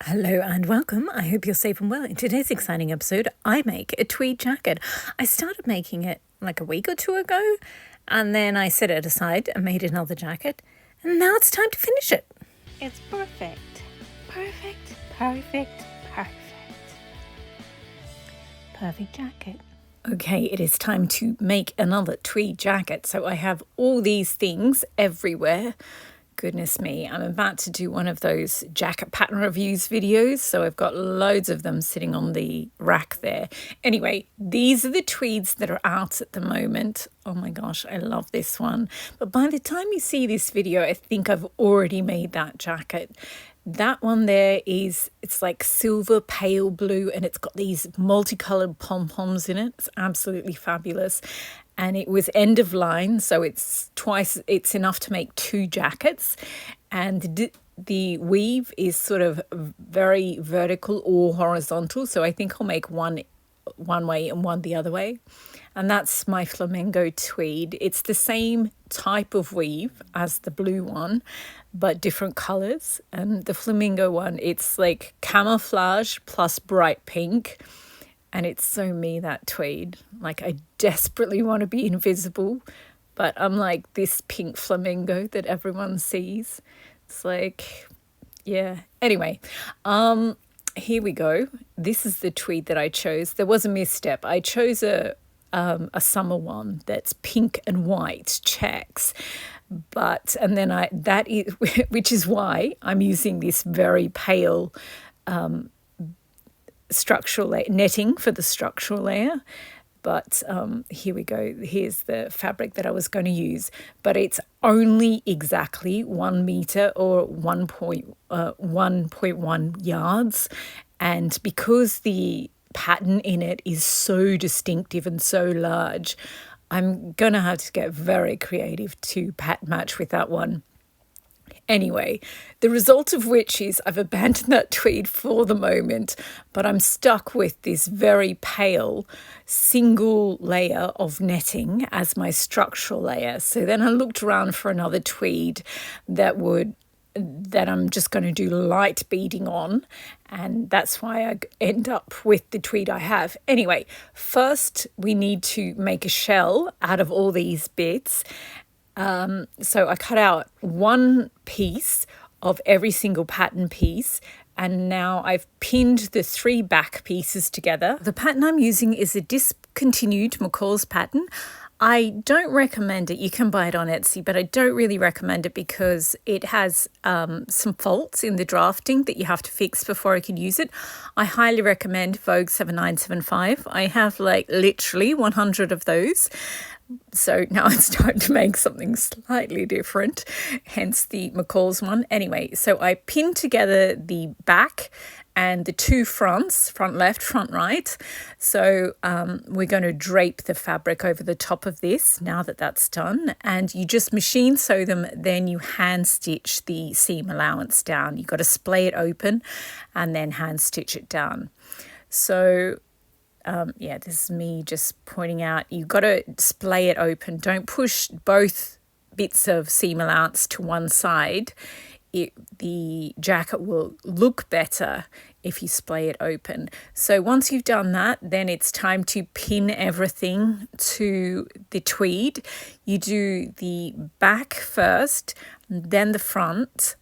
Hello and welcome. I hope you're safe and well. In today's exciting episode, I make a tweed jacket. I started making it like a week or two ago, and then I set it aside and made another jacket, and now it's time to finish it. It's perfect. Perfect, perfect, perfect. Perfect jacket. Okay, it is time to make another tweed jacket. So I have all these things everywhere. Goodness me, I'm about to do one of those jacket pattern reviews videos, so I've got loads of them sitting on the rack there. Anyway, these are the tweeds that are out at the moment. Oh my gosh, I love this one. But by the time you see this video, I think I've already made that jacket. That one there it's like silver pale blue, and it's got these multicolored pom-poms in it. It's absolutely fabulous. And it was end of line, so it's enough to make two jackets. And the weave is sort of very vertical or horizontal, so I think I'll make one way and one the other way. And that's my flamenco tweed. It's the same type of weave as the blue one, but different colors. And the flamingo one, it's like camouflage plus bright pink. And it's so me, that tweed. Like, I desperately want to be invisible, but I'm like this pink flamingo that everyone sees. It's like, yeah. Anyway, here we go. This is the tweed that I chose. There was a misstep. I chose a summer one that's pink and white checks, which is why I'm using this very pale structural netting for the structural layer. But here we go. Here's the fabric that I was going to use, but it's only exactly 1 meter or 1.1 yards. And because the pattern in it is so distinctive and so large, I'm going to have to get very creative to match with that one. Anyway, the result of which is I've abandoned that tweed for the moment, but I'm stuck with this very pale single layer of netting as my structural layer. So then I looked around for another tweed that I'm just going to do light beading on, and that's why I end up with the tweed I have. Anyway, first we need to make a shell out of all these bits. So I cut out one piece of every single pattern piece, and now I've pinned the 3 back pieces together. The pattern I'm using is a discontinued McCall's pattern. I don't recommend it. You can buy it on Etsy, but I don't really recommend it because it has some faults in the drafting that you have to fix before I can use it. I highly recommend V7975. I have like literally 100 of those. So now it's time to make something slightly different, hence the McCall's one. Anyway, so I pinned together the back and the 2 fronts, front left, front right. So we're going to drape the fabric over the top of this now that that's done. And you just machine sew them, then you hand stitch the seam allowance down. You've got to splay it open and then hand stitch it down. So this is me just pointing out, you've got to splay it open. Don't push both bits of seam allowance to one side. The jacket will look better if you splay it open. So once you've done that, then it's time to pin everything to the tweed. You do the back first, then the front,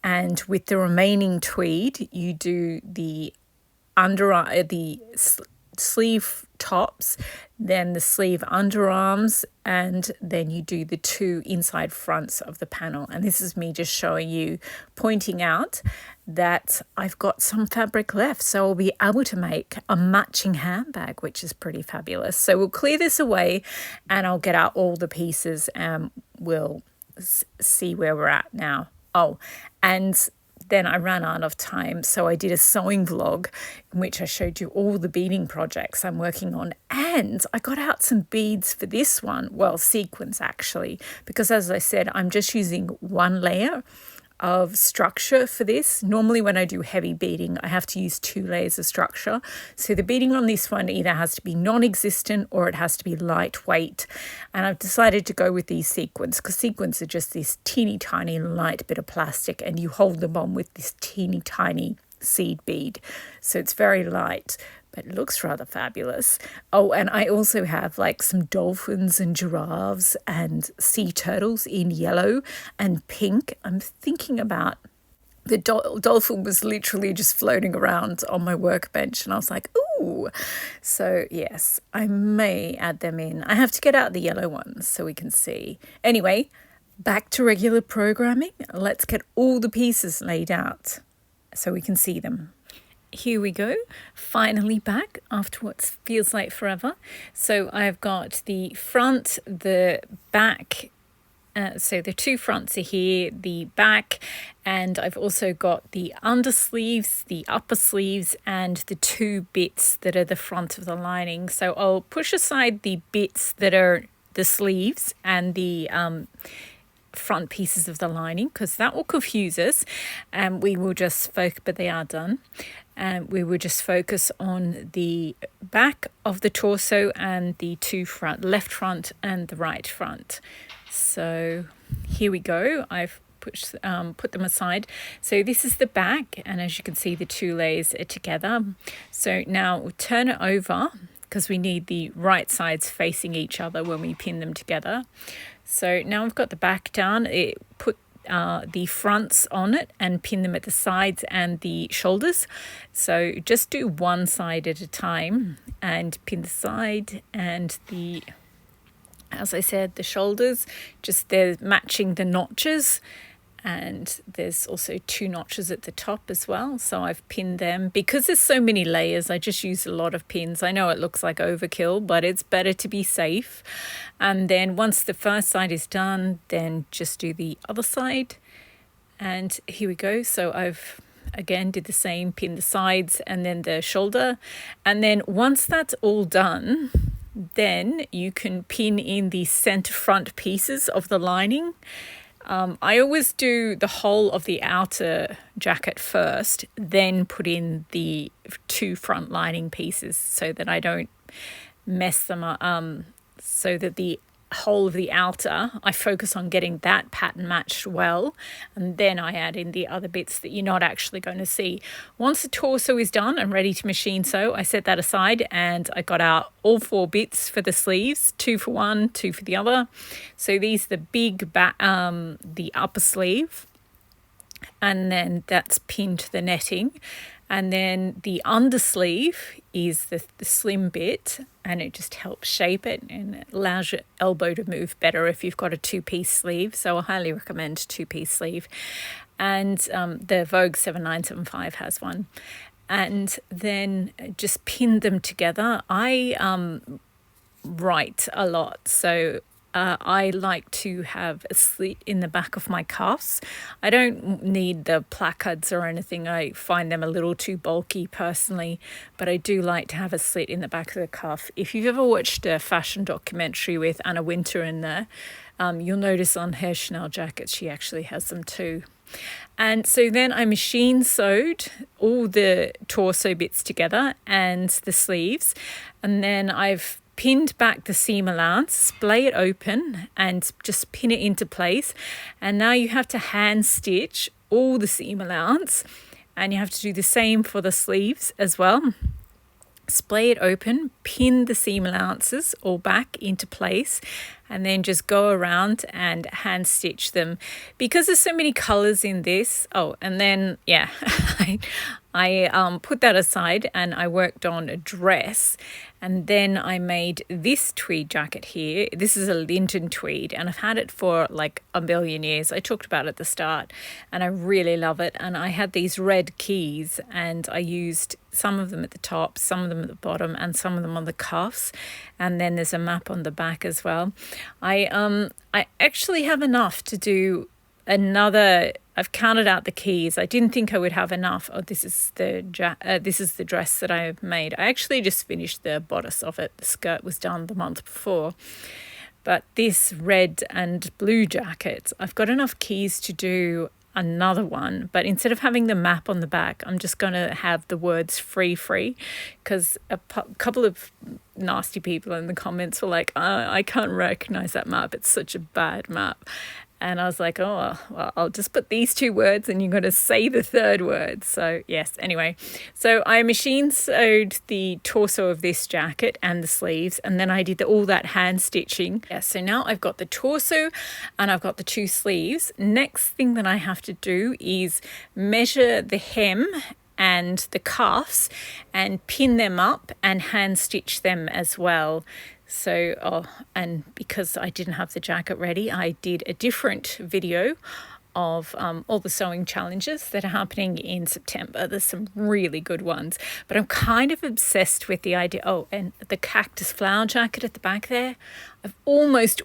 and with the remaining tweed, you do the sleeve tops, then the sleeve underarms, and then you do the 2 inside fronts of the panel. And this is me just showing you, pointing out that I've got some fabric left, so I'll be able to make a matching handbag, which is pretty fabulous. So we'll clear this away and I'll get out all the pieces and we'll see where we're at now. Oh, and then I ran out of time, so I did a sewing vlog in which I showed you all the beading projects I'm working on, and I got out some beads for this one, well, sequins actually, because as I said, I'm just using 1 layer of structure for this. Normally when I do heavy beading, I have to use 2 layers of structure. So the beading on this one either has to be non-existent or it has to be lightweight. And I've decided to go with these sequins because sequins are just this teeny tiny light bit of plastic and you hold them on with this teeny tiny seed bead. So it's very light, but it looks rather fabulous. Oh, and I also have like some dolphins and giraffes and sea turtles in yellow and pink. I'm thinking about the dolphin was literally just floating around on my workbench, and I was like, ooh. So yes, I may add them in. I have to get out the yellow ones so we can see. Anyway, back to regular programming. Let's get all the pieces laid out so we can see them. Here we go, finally back after what feels like forever. So I've got the front, the back. So the two fronts are here, the back, and I've also got the undersleeves, the upper sleeves, and the two bits that are the front of the lining. So I'll push aside the bits that are the sleeves and the front pieces of the lining, because that will confuse us, and we will just focus, but they are done, and we will just focus on the back of the torso and the two front, left front and the right front. So here we go. I've put them aside. So this is the back, and as you can see, the two layers are together. So now we'll turn it over because we need the right sides facing each other when we pin them together. So now I've got the back down. Put the fronts on it and pin them at the sides and the shoulders. So just do one side at a time and pin the side and the, as I said, the shoulders, just they're matching the notches. And there's also two notches at the top as well. So I've pinned them. Because there's so many layers, I just use a lot of pins. I know it looks like overkill, but it's better to be safe. And then once the first side is done, then just do the other side. And here we go. So I've again did the same, pin the sides and then the shoulder. And then once that's all done, then you can pin in the center front pieces of the lining. I always do the whole of the outer jacket first, then put in the two front lining pieces so that I don't mess them up, so that the whole of the outer, I focus on getting that pattern matched well, and then I add in the other bits that you're not actually going to see. Once the torso is done and ready to machine sew, I set that aside and I got out all four bits for the sleeves, two for one, two for the other. So these are the big the upper sleeve, and then that's pinned to the netting. And then the undersleeve is the slim bit, and it just helps shape it and it allows your elbow to move better if you've got a two-piece sleeve. So I highly recommend two-piece sleeve. And the Vogue 7975 has one. And then just pin them together. I write a lot, so I like to have a slit in the back of my cuffs. I don't need the placards or anything. I find them a little too bulky personally, but I do like to have a slit in the back of the cuff. If you've ever watched a fashion documentary with Anna Wintour in there, you'll notice on her Chanel jackets she actually has them too. And so then I machine sewed all the torso bits together and the sleeves, and then I've pinned back the seam allowance, splay it open and just pin it into place. And now you have to hand stitch all the seam allowance, and you have to do the same for the sleeves as well. Splay it open, pin the seam allowances all back into place, and then just go around and hand stitch them. Because there's so many colors in this. Oh, and then, yeah, I put that aside and I worked on a dress, and then I made this tweed jacket here. This is a Linton tweed, and I've had it for like a million years. I talked about it at the start, and I really love it. And I had these red keys, and I used some of them at the top, some of them at the bottom, and some of them on the cuffs. And then there's a map on the back as well. I actually have enough to do another. I've counted out the keys. I didn't think I would have enough. Oh, this is the dress that I made. I actually just finished the bodice of it. The skirt was done the month before. But this red and blue jacket, I've got enough keys to do another one, but instead of having the map on the back, I'm just going to have the words free, because a couple of nasty people in the comments were like, I can't recognize that map, it's such a bad map. And I was like, oh, well, I'll just put these 2 words and you're going to say the 3rd word. So yes, anyway. So I machine sewed the torso of this jacket and the sleeves, and then I did all that hand stitching. Yeah, so now I've got the torso and I've got the 2 sleeves. Next thing that I have to do is measure the hem and the cuffs and pin them up and hand stitch them as well. So, and because I didn't have the jacket ready, I did a different video of all the sewing challenges that are happening in September. There's some really good ones, but I'm kind of obsessed with the idea. Oh, and the cactus flower jacket at the back there, I've almost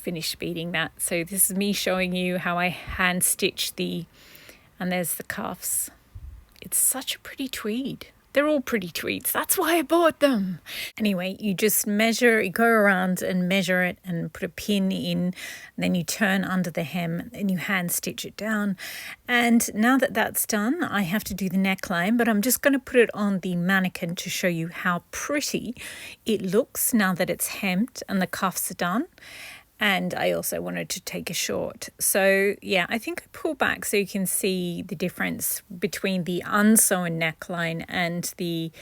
finished beading that. So this is me showing you how I hand stitch and there's the cuffs. It's such a pretty tweed. They're all pretty tweeds. That's why I bought them. Anyway, you just measure, you go around and measure it and put a pin in, and then you turn under the hem and you hand stitch it down. And now that that's done, I have to do the neckline, but I'm just going to put it on the mannequin to show you how pretty it looks now that it's hemmed and the cuffs are done. And I also wanted to take a short. So yeah, I think I pull back so you can see the difference between the unsewn neckline and the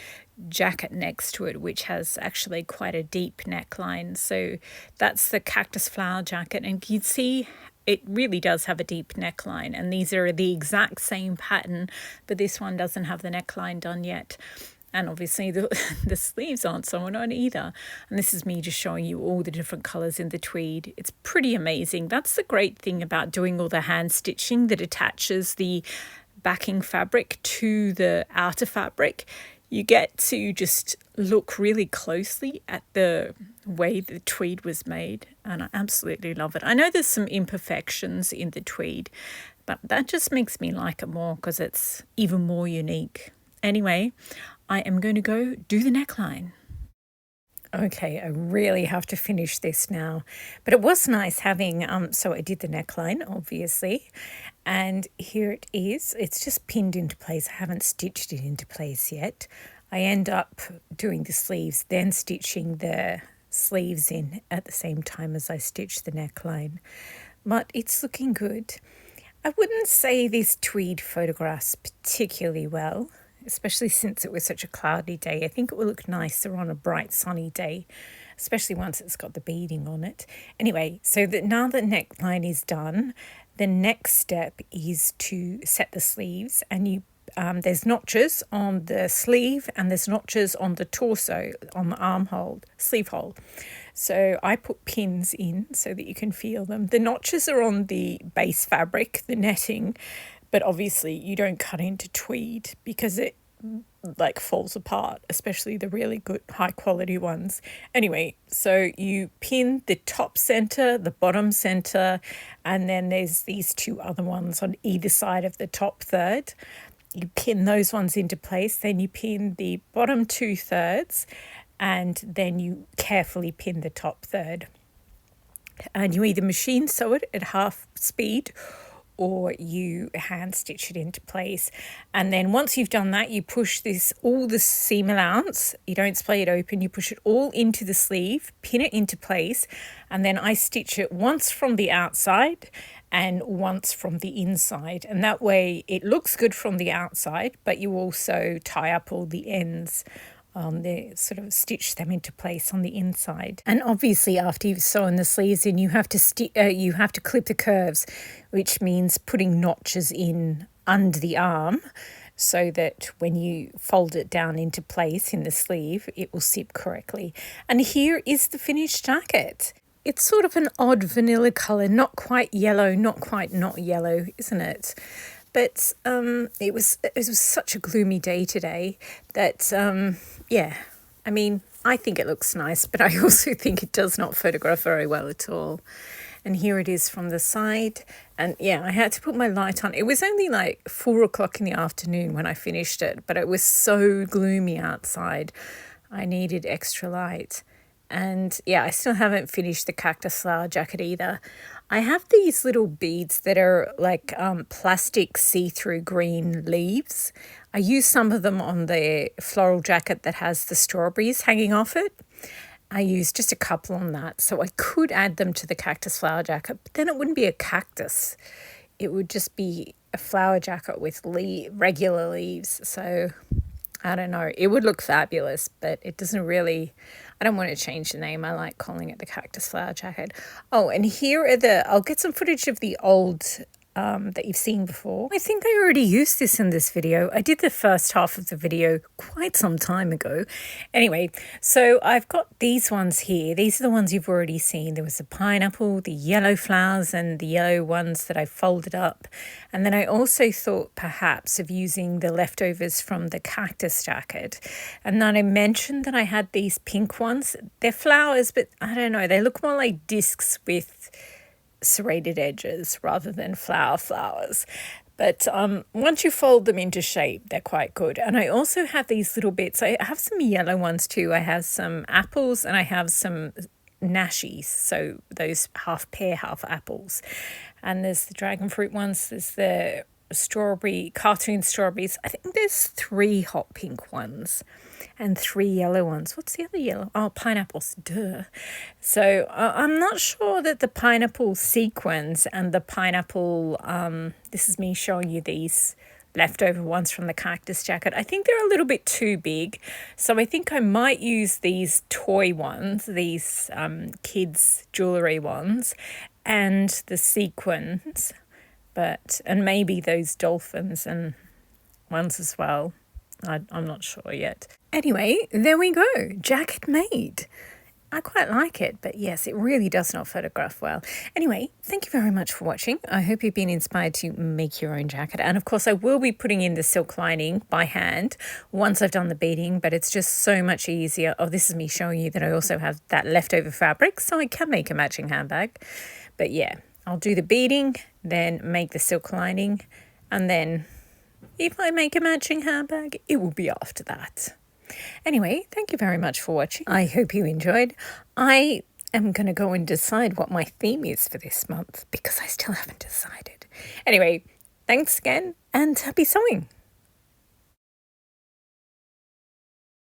jacket next to it, which has actually quite a deep neckline. So that's the cactus flower jacket, and you can see it really does have a deep neckline, and these are the exact same pattern, but this one doesn't have the neckline done yet. And obviously the sleeves aren't sewn on either. And this is me just showing you all the different colours in the tweed. It's pretty amazing. That's the great thing about doing all the hand stitching that attaches the backing fabric to the outer fabric. You get to just look really closely at the way the tweed was made. And I absolutely love it. I know there's some imperfections in the tweed, but that just makes me like it more because it's even more unique. Anyway, I am going to go do the neckline. Okay, I really have to finish this now. But it was nice having, so I did the neckline, obviously. And here it is. It's just pinned into place. I haven't stitched it into place yet. I end up doing the sleeves, then stitching the sleeves in at the same time as I stitch the neckline. But it's looking good. I wouldn't say this tweed photographs particularly well, especially since it was such a cloudy day. I think it will look nicer on a bright sunny day, especially once it's got the beading on it. Anyway, so now the neckline is done, the next step is to set the sleeves, and there's notches on the sleeve and there's notches on the torso, on the armhole, sleeve hole. So I put pins in so that you can feel them. The notches are on the base fabric, the netting, but obviously you don't cut into tweed because it falls apart, especially the really good high quality ones. Anyway, so you pin the top center, the bottom center, and then there's these 2 other ones on either side of the top third. You pin those ones into place, then you pin the bottom 2/3, and then you carefully pin the top third. And you either machine sew it at half speed or you hand stitch it into place. And then once you've done that, you push all the seam allowance, you don't splay it open, you push it all into the sleeve, pin it into place, and then I stitch it once from the outside and once from the inside. And that way it looks good from the outside, but you also tie up all the ends. They sort of stitch them into place on the inside. And obviously after you've sewn the sleeves in, you have to clip the curves, which means putting notches in under the arm so that when you fold it down into place in the sleeve, it will sit correctly. And here is the finished jacket. It's sort of an odd vanilla colour, not quite yellow, not quite not yellow, isn't it? But it was such a gloomy day today that, I mean, I think it looks nice, but I also think it does not photograph very well at all. And here it is from the side. And yeah, I had to put my light on. It was only 4:00 in the afternoon when I finished it, but it was so gloomy outside. I needed extra light. And yeah, I still haven't finished the cactus flower jacket either. I have these little beads that are plastic see-through green leaves. I use some of them on the floral jacket that has the strawberries hanging off it. I used just a couple on that. So I could add them to the cactus flower jacket, but then it wouldn't be a cactus. It would just be a flower jacket with regular leaves. So I don't know. It would look fabulous, but it doesn't really... I don't want to change the name. I like calling it the cactus flower jacket. Oh, and here are I'll get some footage of the old that you've seen before. I think I already used this in this video. I did the first half of the video quite some time ago. Anyway, so I've got these ones here. These are the ones you've already seen. There was the pineapple, the yellow flowers, and the yellow ones that I folded up. And then I also thought perhaps of using the leftovers from the cactus jacket. And then I mentioned that I had these pink ones. They're flowers, but I don't know. They look more like discs with serrated edges rather than flowers. But once you fold them into shape, they're quite good. And I also have these little bits. I have some yellow ones too. I have some apples and I have some nashies, so those half pear, half apples. And there's the dragon fruit ones. There's the cartoon strawberries. I think there's 3 hot pink ones and 3 yellow ones. What's the other yellow? Oh, pineapples, duh. So I'm not sure that the pineapple sequins and the pineapple, this is me showing you these leftover ones from the cactus jacket. I think they're a little bit too big. So I think I might use these toy ones, these kids jewellery ones, and the sequins. And maybe those dolphins and ones as well. I'm not sure yet. Anyway, there we go. Jacket made. I quite like it, but yes, it really does not photograph well. Anyway, thank you very much for watching. I hope you've been inspired to make your own jacket. And of course, I will be putting in the silk lining by hand once I've done the beading, but it's just so much easier. Oh, this is me showing you that I also have that leftover fabric, so I can make a matching handbag. But yeah, I'll do the beading, then make the silk lining, and then if I make a matching handbag, it will be after that. Anyway, thank you very much for watching. I hope you enjoyed. I am going to go and decide what my theme is for this month because I still haven't decided. Anyway, thanks again and happy sewing.